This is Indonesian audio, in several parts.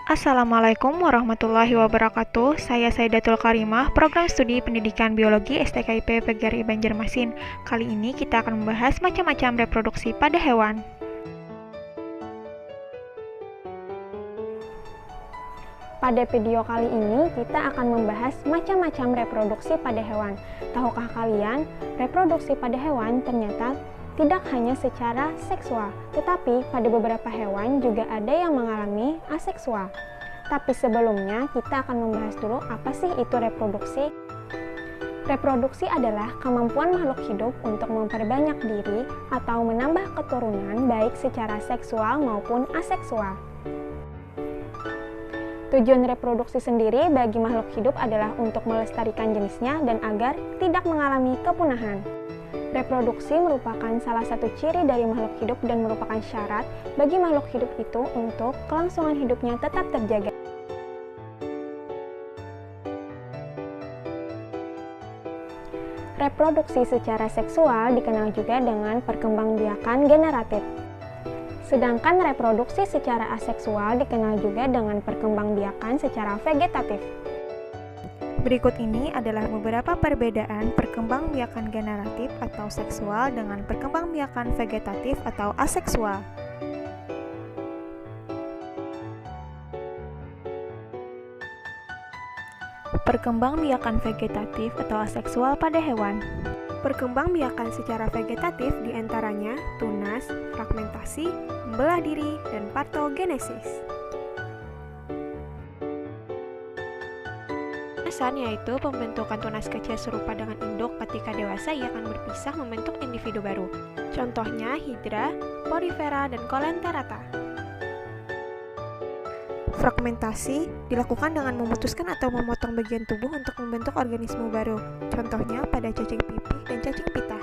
Assalamualaikum warahmatullahi wabarakatuh. Saya Saidatul Karimah, Program Studi Pendidikan Biologi STKIP PGRI Banjarmasin. Kali ini kita akan membahas macam-macam reproduksi pada hewan. Pada video kali ini, kita akan membahas macam-macam reproduksi pada hewan. Tahukah kalian, reproduksi pada hewan ternyata tidak hanya secara seksual, tetapi pada beberapa hewan juga ada yang mengalami aseksual. Tapi sebelumnya, kita akan membahas dulu apa sih itu reproduksi. Reproduksi adalah kemampuan makhluk hidup untuk memperbanyak diri atau menambah keturunan baik secara seksual maupun aseksual. Tujuan reproduksi sendiri bagi makhluk hidup adalah untuk melestarikan jenisnya dan agar tidak mengalami kepunahan. Reproduksi merupakan salah satu ciri dari makhluk hidup dan merupakan syarat bagi makhluk hidup itu untuk kelangsungan hidupnya tetap terjaga. Reproduksi secara seksual dikenal juga dengan perkembangbiakan generatif. Sedangkan reproduksi secara aseksual dikenal juga dengan perkembangbiakan secara vegetatif. Berikut ini adalah beberapa perbedaan perkembangbiakan generatif atau seksual dengan perkembangbiakan vegetatif atau aseksual. Perkembangbiakan vegetatif atau aseksual pada hewan. Perkembangbiakan secara vegetatif diantaranya tunas, fragmentasi, membelah diri, dan partogenesis. Tunasan yaitu pembentukan tunas kecil serupa dengan induk. Ketika dewasa ia akan berpisah membentuk individu baru. Contohnya Hydra, Porifera, dan Colelenterata. Fragmentasi dilakukan dengan memutuskan atau memotong bagian tubuh untuk membentuk organisme baru. Contohnya pada cacing pipih dan cacing pita.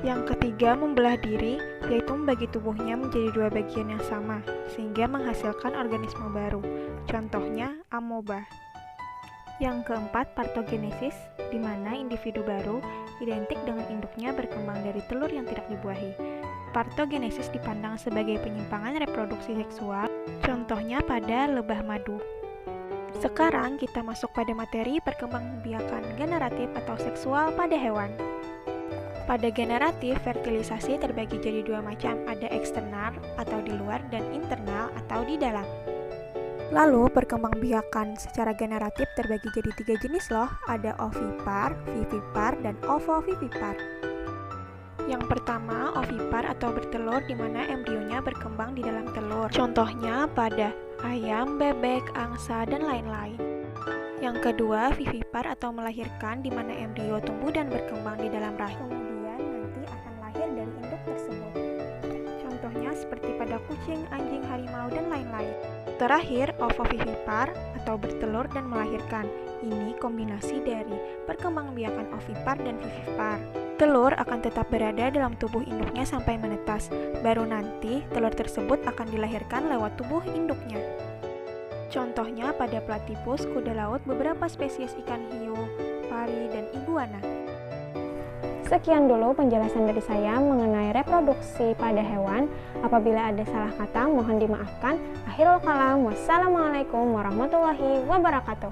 Yang ketiga, membelah diri, yaitu membagi tubuhnya menjadi dua bagian yang sama, sehingga menghasilkan organisme baru. Contohnya amoeba. Yang keempat, partogenesis, di mana individu baru identik dengan induknya berkembang dari telur yang tidak dibuahi. Partogenesis dipandang sebagai penyimpangan reproduksi seksual, contohnya pada lebah madu. Sekarang kita masuk pada materi perkembangbiakan generatif atau seksual pada hewan. Pada generatif, fertilisasi terbagi jadi dua macam, ada eksternal atau di luar dan internal atau di dalam. Lalu, perkembangbiakan secara generatif terbagi jadi tiga jenis loh, ada ovipar, vivipar, dan ovovivipar. Yang pertama, ovipar atau bertelur di mana embrionya berkembang di dalam telur. Contohnya pada ayam, bebek, angsa, dan lain-lain. Yang kedua, vivipar atau melahirkan di mana embrio tumbuh dan berkembang di dalam rahim. Kemudian nanti akan lahir dari induk tersebut. Contohnya seperti pada kucing, anjing, harimau, dan lain-lain. Terakhir, ovovivipar atau bertelur dan melahirkan. Ini kombinasi dari perkembangbiakan ovipar dan vivipar. Telur akan tetap berada dalam tubuh induknya sampai menetas. Baru nanti telur tersebut akan dilahirkan lewat tubuh induknya. Contohnya pada platypus, kuda laut, beberapa spesies ikan hiu, pari, dan iguana. Sekian dulu penjelasan dari saya mengenai reproduksi pada hewan. Apabila ada salah kata, mohon dimaafkan. Akhirul kalam, wassalamualaikum warahmatullahi wabarakatuh.